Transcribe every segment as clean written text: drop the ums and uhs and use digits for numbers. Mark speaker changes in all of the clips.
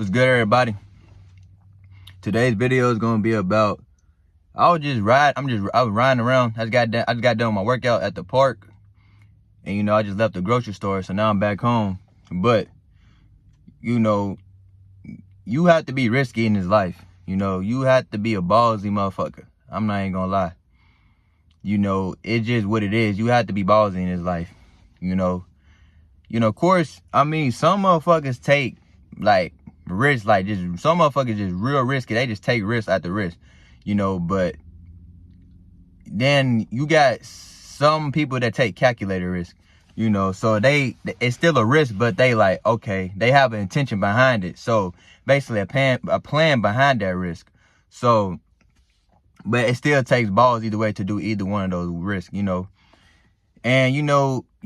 Speaker 1: What's good, everybody? Today's video is gonna be about I was riding around. I just got done with my workout at the park, and I just left the grocery store, so now I'm back home. But you have to be risky in this life. You have to be a ballsy motherfucker. I'm not even gonna lie. It's just what it is. You have to be ballsy in this life. Of course, I mean, some motherfuckers take like risks, like just some motherfuckers just real risky. They just take risk after risk, but then you got some people that take calculated risk, so it's still a risk, but they like, okay, they have an intention behind it. So basically a plan behind that risk. So, but it still takes balls either way to do either one of those risks, and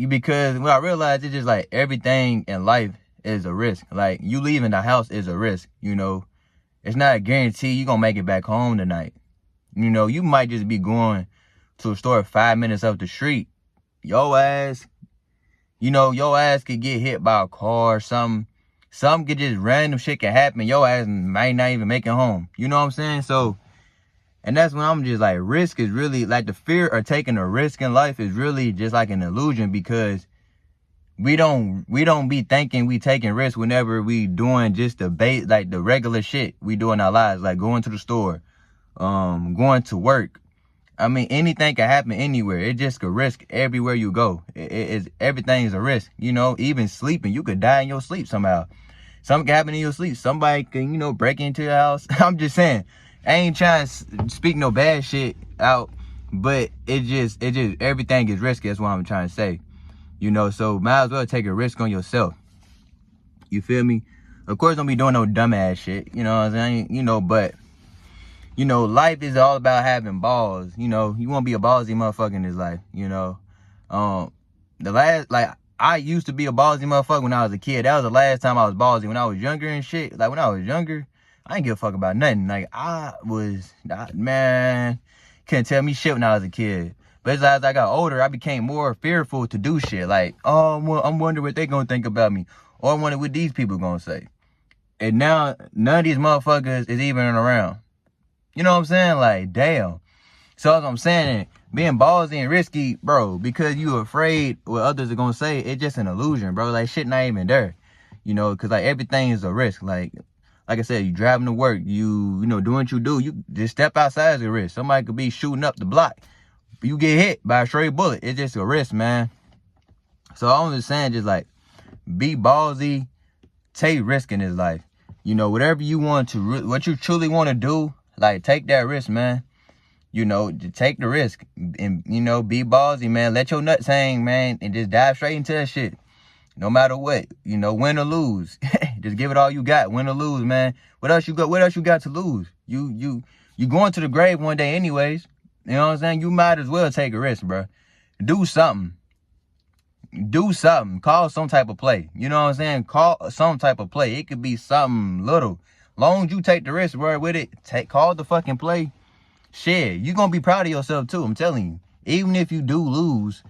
Speaker 1: because what I realized is just like everything in life is a risk. Like you leaving the house is a risk, it's not a guarantee you're gonna make it back home tonight. You might just be going to a store 5 minutes up the street. Your ass could get hit by a car or something. Something could just random shit can happen. Your ass might not even make it home. You know what I'm saying? So, and that's when I'm just like, risk is really like the fear of taking a risk in life is really just like an illusion, because we don't be thinking we taking risks whenever we doing just the regular shit we do in our lives, like going to the store, going to work. I mean, anything can happen anywhere. It's just a risk everywhere you go. Everything is a risk. Even sleeping, you could die in your sleep somehow. Something can happen in your sleep. Somebody can, break into your house. I'm just saying, I ain't trying to speak no bad shit out, but it just everything is risky. That's what I'm trying to say. So might as well take a risk on yourself. You feel me? Of course, don't be doing no dumbass shit. You know what I'm saying? But life is all about having balls. You want to be a ballsy motherfucker in this life. I used to be a ballsy motherfucker when I was a kid. That was the last time I was ballsy. When I was younger and shit. Like when I was younger, I didn't give a fuck about nothing. Like man, couldn't tell me shit when I was a kid. But as I got older, I became more fearful to do shit. Like, oh, I'm wondering what they gonna think about me. Or I wonder what these people gonna say. And now, none of these motherfuckers is even around. You know what I'm saying? Like, damn. So as I'm saying, being ballsy and risky, bro, because you afraid what others are gonna say, it's just an illusion, bro. Like, shit not even there. Because, like, everything is a risk. Like I said, you driving to work, you doing what you do. You just step outside is a risk. Somebody could be shooting up the block. You get hit by a stray bullet. It's just a risk, man. So I'm just saying, just like, be ballsy, take risk in this life. Whatever you want to, what you truly want to do, like, take that risk, man. Just take the risk and, be ballsy, man. Let your nuts hang, man, and just dive straight into that shit. No matter what, win or lose. Just give it all you got, win or lose, man. What else you got to lose? You going to the grave one day anyways. You know what I'm saying? You might as well take a risk, bro. Do something. Call some type of play. You know what I'm saying? Call some type of play. It could be something little. Long as you take the risk, bro, with it, call the fucking play. Shit, you gonna be proud of yourself too, I'm telling you. Even if you do lose,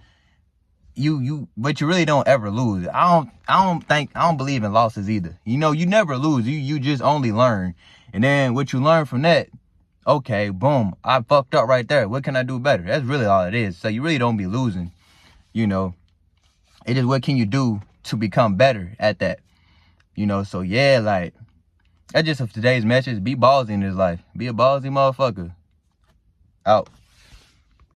Speaker 1: but you really don't ever lose. I don't believe in losses either. You never lose. You just only learn. And then what you learn from that, okay, boom, I fucked up right there. What can I do better? That's really all it is. So you really don't be losing, It is what can you do to become better at that, So yeah, like, that's just of today's message. Be ballsy in this life. Be a ballsy motherfucker. Out.